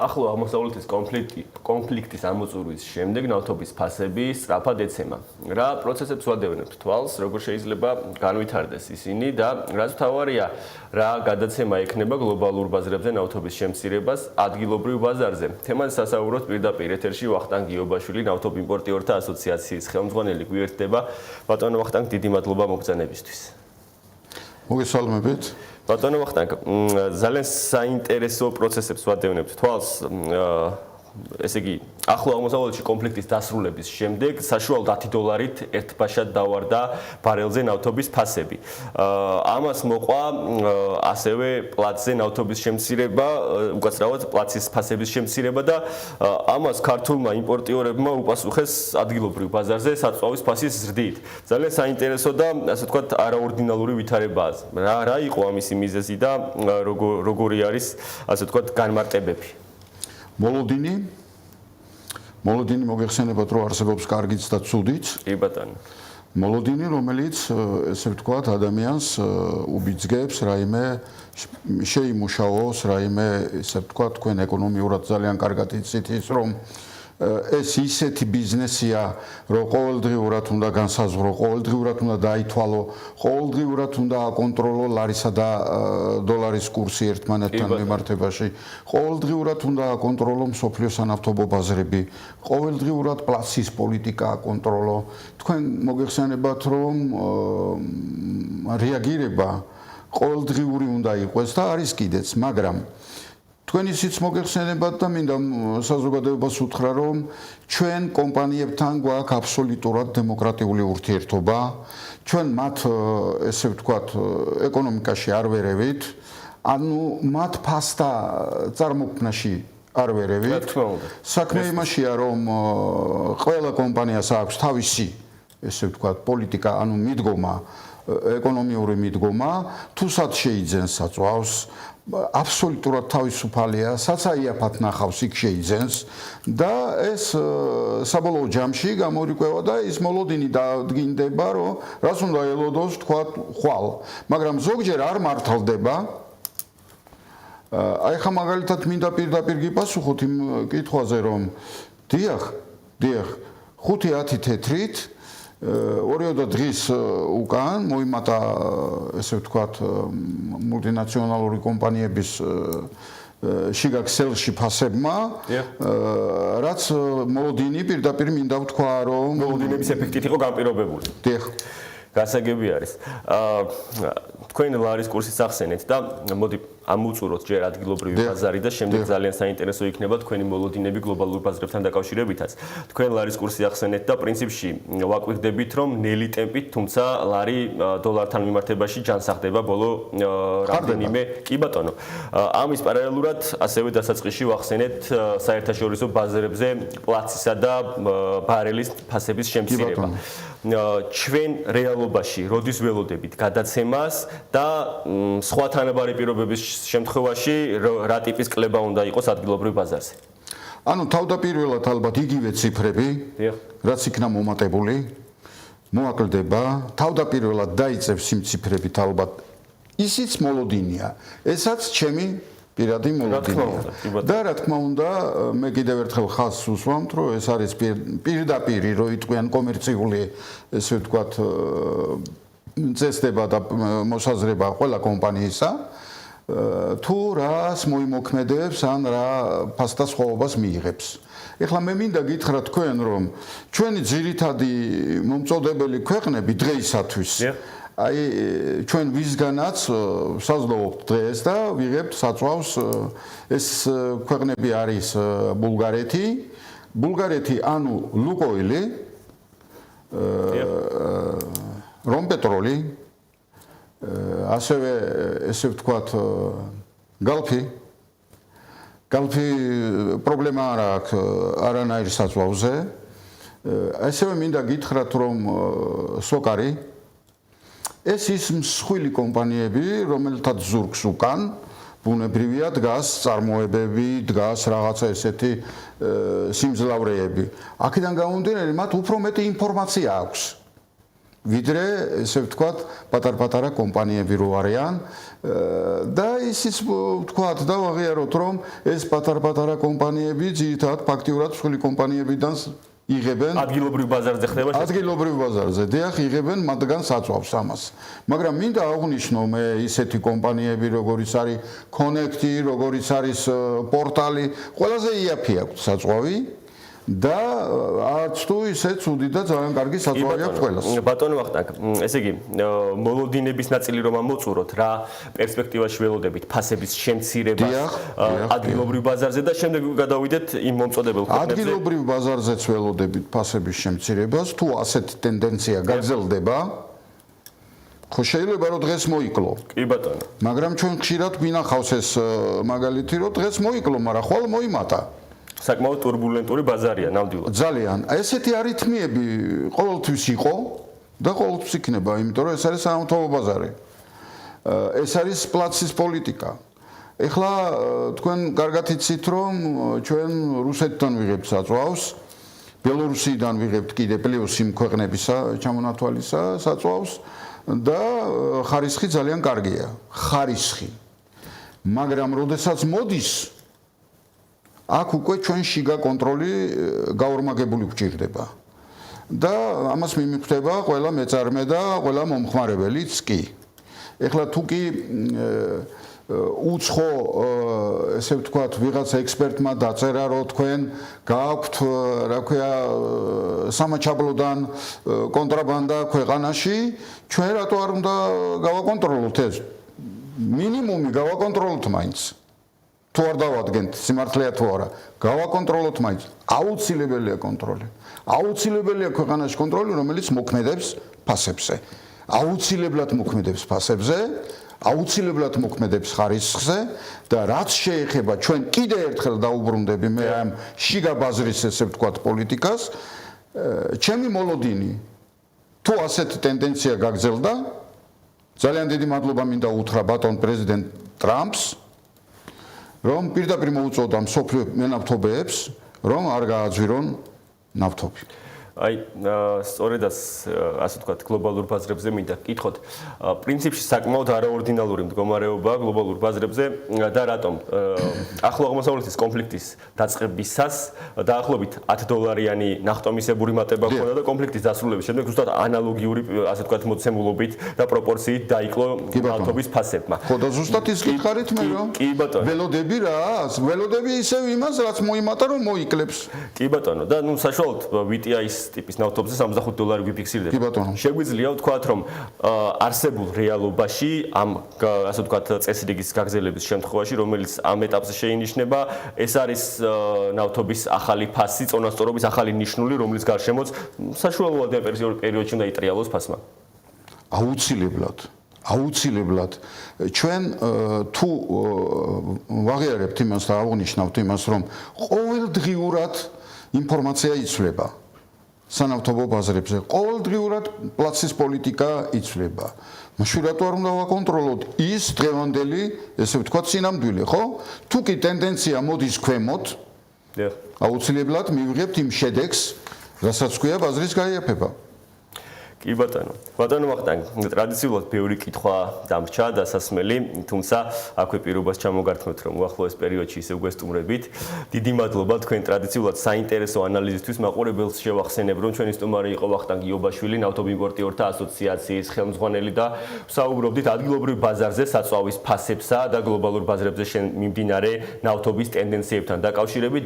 ახლო აღმოსავლეთის კონფლიქტის ამოწურვის შემდეგ ნავთობის ფასები სწრაფად ეცემა. რა პროცესებს ვადევნებთ თვალს, როგორ შეიძლება განვითარდეს ისინი და რაც მთავარია, რა გადაცემა ექნება გლობალურ ბაზრებზე ნავთობის შემცირებას ადგილობრივ ბაზარზე. თემაზე სასაუბროთ პირდაპირ ეთერში ვახტანგ გიობაშვილი, ნავთობიმპორტიორთა ასოციაციის ხელმძღვანელი გვერდება. ბატონო ვახტანგ, დიდი მადლობა მოგზანებისთვის. მოგესალმებით. ბატონო ვახტანგ, ძალიან საინტერესო პროცესებს ვადევნებთ თვალს. ესე იგი, ახლო აღმოსავლეთში კონფლიქტის დასრულების შემდეგ საშუალოდ $10 ერთბაშად დავარდა ბარელზე ნავთობის ფასები. ამას მოყვა ასევე პლაცზე ნავთობის შემცირება, უკაცრავად პლაცის ფასების შემცირება და ამას ქართულმა იმპორტიორებმა უპასუხეს ადგილობრივ ბაზარზე საწვავის ფასის ზრდით. ძალიან საინტერესო და ასე ვთქვათ არაორდინალური ვითარებაა. რა იყო ამისი მიზეზი და როგორი არის ასე ვთქვათ განმარტებები? მოლოდინი მოგეხსენებათ, რომ არსებობს კარგიც და ცუდიც. კი ბატონო. მოლოდინი, რომელიც ესე ვთქვათ, ადამიანს უბიძგებს რაიმე შეიმუშაოს, რაიმე ესე ვთქვათ, თქვენ ეკონომიურად ძალიან კარგად იცით ის, რომ ეს ისეთი ბიზნესია, რომ ყოველდღიურად უნდა განსაზღვრო, ყოველდღიურად უნდა დაითვალო, ყოველდღიურად უნდა აკონტროლო ლარისა და დოლარის კურსი ერთმანეთთან მიმართებაში, ყოველდღიურად უნდა აკონტროლო მსოფლიო სანავთობო ბაზრები, ყოველდღიურად პლაცის პოლიტიკა აკონტროლო. თქვენ მოგეხსენებათ, რომ რეაგირება ყოველდღიური უნდა იყოს და არის კიდეც, მაგრამ თქვენ ისიც მოგეხსენებათ და მინდა საზოგადოებას უთხრა, რომ ჩვენ კომპანიებთან გვაქვს აბსოლუტურად დემოკრატიული ურთიერთობა. ჩვენ მათ ესე ვთქვათ, ეკონომიკაში არ ვერევით, ანუ მათ ფასთა წარმოქმნაში არ ვერევით. საქმე იმაშია, რომ ყველა კომპანიას აქვს თავისი ესე ვთქვათ, პოლიტიკა, ანუ მიდგომა, ეკონომიური მიდგომა, თუსაც შეიძენს საწვავს, აბსოლუტურად თავისუფალია, საცაიაფად ნახავს იქ შეიძენს და ეს საბოლოო ჯამში გამორიკვევა და ის მოლოდინი დადგინდება, რომ რას უნდა ელოდოს თქვა ხვალ, მაგრამ ზოგჯერ არ მართლდება. აი ხა მაგალითად მინდა პირდაპირ გიპასუხოთ იმ კითხვაზე, რომ დიახ, 5-10 თეთრით 2 დღის უკან მოიმატა ესე ვთქვათ მულტინაციონალური კომპანიების შიგაქსელში ფასებმა, რაც მოლოდინი პირდაპირ მინდა ვთქვა, რომ მოლოდინების ეფექტით იყო განპირობებული. დიახ. გასაგები არის. თქვენ ლარის კურსის ახსენეთ და მოდი ამოვწუროთ ჯერ ადგილობრივი ბაზარი და შემდეგ ძალიან საინტერესო იქნება თქვენი მოლოდინები გლობალურ ბაზრებთან დაკავშირებითაც. თქვენ ლარის კურსი ახსენეთ და პრინციპში ვაკვირდებით, რომ ნელი ტემპით, თუმცა ლარი დოლართან მიმართებაში ჯანსაღდება ბოლო რამდენიმე. კი ბატონო. ამის პარალელურად ასევე დასაწყისში ვახსენეთ საერთაშორისო ბაზრებზე პლაცისა და ბარელის ფასების შემცირება. ჩვენ რეალობაში როდის ველოდებით გადაცემას და სხვა თანაბარი პირობების შემთხვევაში რა ტიპის კლება უნდა იყოს ადგილობრივ ბაზარზე? ანუ თავდაპირველად ალბათ იგივე ციფრები, რაც იქნა მომატებული, მოაკლდება, თავდაპირველად დაიწევს იმ ციფრებით ალბათ ისიც მოლოდინია, ესაც ჩემი პირადი მოლოდინია. და რა თქმა უნდა, მე კიდევ ერთხელ ხაზს უსვამთ, რომ ეს არის პირდაპირ რო იტყვიან კომერციული, ესე ვთქვათ, წესდება და მოსაზრება ყველა კომპანიისა, თუ რას მოიმოქმედებს ან რა ფასთა სხვაობას მიიღებს. ეხლა მე მინდა გითხრათ თქვენ, რომ ჩვენი ძირითადი მომწოდებელი ქვეყნები დღეისათვის აი ჩვენ ვისგანაც საზღვაობთ დღეს და ვიღებთ საწვავს ეს ქვეყნები არის ბულგარეთი ანუ ლუკოილი რომპეტროლი ასევე ესე ვთქვათ გალფი პრობლემა არ აქვს არანაირ საწვავზე ასევე მინდა გითხრათ რომ სოკარი ეს ის მსხვილი კომპანიები რომელთაც ზურგს უკან ბუნებრივია დგას წარმოებები დგას რაღაცა ესეთი სიმძლავრეები აქედან გამომდინარე მათ უფრო მეტი ინფორმაცია აქვს ვიდრე ესე ვთქვათ პატარ-პატარა კომპანიები რო არიან და ისიც ვთქვათ და ვაღიაროთ რომ ეს პატარ-პატარა კომპანიები ძირითადად ფაქტიურად მსხვილი კომპანიებიდან იღებენ ადგილობრივ ბაზარზე ხდება ადგილობრივ ბაზარზე დიახ იღებენ მათგან საწვავს ამას მაგრამ მინდა აღვნიშნო მე ისეთი კომპანიები როგორიც არის Connect-ი როგორიც არის პორტალი ყველაზე იაფი აქვს საწვავი და არც თუ ისე ცუდი და ძალიან კარგი საწვავი აქვს ყველას. ბატონო ვახტანგ, ესე იგი, მოლოდინების ნაწილი რომ ამოწუროთ, რა პერსპექტივაში ველოდებით ფასების შემცირებას ადგილობრივ ბაზარზე და შემდეგ გადავიდეთ იმ მომწოდებელ ქვეყნებზე. ადგილობრივ ბაზარზეც ველოდებით ფასების შემცირებას, თუ ასეთი ტენდენცია გაგრძელდება, ხო შეიძლება რომ დღეს მოიკლო. კი ბატონო. მაგრამ ჩვენ ხშირად გვინახავს ეს მაგალითი რომ დღეს მოიკლო, მაგრამ ხვალ მოიმატა. საკმაოდ турბულენტური ბაზარია ნამდვილად. ძალიან. ესეთი არითმიები ყოველთვის იყო და ყოველთვის იქნება, იმიტომ რომ ეს არის სამართლობო ბაზარი. ეს არის პლაცის პოლიტიკა. ეხლა თქვენ კარგად იცით რომ ჩვენ რუსეთთან ვიღებთ საწვავს, ბელორუსიდან ვიღებთ კიდე პლუს იმ ქვეყნებისა ჩამონათვალისა საწვავს და ხარისხი ძალიან კარგია. ხარისხი. მაგრამ როდესაც მოდის აქ უკვე ჩვენ შიგა კონტროლი გაორმაგებული გვჭირდება. და ამას მიმიხვდება ყველა მეწარმე და ყველა მომხმარებელიც კი. ეხლა თუ კი უცხო ესე ვთქვათ ვიღაც ექსპერტმა დაწერა რომ თქვენ გააქვთ რა ქვია სამაჩაბლოდან კონტრაბანდა ქვეყანაში, ჩვენ რატო არ უნდა გავაკონტროლოთ ეს? მინიმუმი გავაკონტროლოთ მაინც. თუ არ დავადგენთ სიმართლეა თუ არა გავაკონტროლოთ მაინც აუცილებელია კონტროლი აუცილებელია ქვეყანაში კონტროლი რომელიც მოქმედებს ფასებზე აუცილებლად მოქმედებს ფასებზე აუცილებლად მოქმედებს ხარისხზე და რაც შეეხება ჩვენ კიდე ერთხელ დაუბრუნდები მე ამ შიგა ბაზრის ესე ვთქვათ პოლიტიკას ჩემი მოლოდინი თუ ასეთი ტენდენცია გაგრძელდა ძალიან დიდი მადლობა მინდა უთხრა ბატონ პრეზიდენტ ტრამპს რომ პირდაპირ მოუწოდა მსოფლიო მენავთობეებს, რომ არ გააძვირონ ნავთობი. აი, სწორედ ასე ვთქვათ, გლობალურ ბაზრებზე მინდა გკითხოთ. პრინციპში საკმაოდ არაორდინალური მდგომარეობაა გლობალურ ბაზრებზე და რატომ? ახლო აღმოსავლეთის კონფლიქტის დაწყებისას დაახლოებით $10 ნახტომისებური მატება ჰქონდა და კონფლიქტის დასრულების შემდეგ ზუსტად ანალოგიური ასე ვთქვათ მოცემულობით და პროპორციით დაიკლო ნავთობის ფასებმა. ხო და ზუსტად ის გითხარით მე რომ კი ბატონო. ველოდები რა? ველოდები ისევ იმას რაც მოიმატა რომ მოიკლებს. კი ბატონო და ნუ საშუალოდ WTI-ის ტიპის ნავთობზე $65 ვიფიქსირდება. კი ბატონო. შეგვიძლია ვთქვათ, რომ არსებულ რეალობაში ამ ასე ვთქვათ წესრიგის გაგრძელების შემთხვევაში, რომელიც ამ ეტაპზე შეინიშნება, ეს არის ნავთობის ახალი ფასი, წონასწორობის ახალი ნიშნული, რომლის გარშემოც საშუალო პერიოდში უნდა იტრიალოს ფასმა. აუცილებლად ჩვენ თუ ვაღიარებთ იმას და აღვნიშნავთ იმას, რომ ყოველდღიურად ინფორმაცია იცვლება სანავთობო ბაზრებზე, ყოველდღიურად პლაცის პოლიტიკა იცვლება. მაშინ რატო არ უნდა ვაკონტროლოთ ის დღევანდელი, ესე ვთქვათ, სინამდვილე, ხო? თუ კი ტენდენცია მოდის ქვემოთ, აუცილებლად მივიღებთ იმ შედეგს, რასაც ქვია ბაზრის გაიაფება. კი ბატონო. ბატონო ვახტანგ, ტრადიციულად ბევრი კითხვა დამრჩა დასასმელი, თუმცა აქვე პირობას ჩამოგართმევთ, რომ უახლოეს პერიოდში ისევ გვესტუმრებით. დიდი მადლობა თქვენ ტრადიციულად საინტერესო ანალიზისთვის. მაყურებელს შევახსენებ, რომ ჩვენი სტუმარი იყო ვახტანგ იობაშვილი, ნავთობიმპორტიორთა ასოციაციის ხელმძღვანელი და ვსაუბრობდით ადგილობრივ ბაზარზე საწვავის ფასებსა და გლობალურ ბაზრებზე მიმდინარე ნავთობის ტენდენციებთან დაკავშირებით.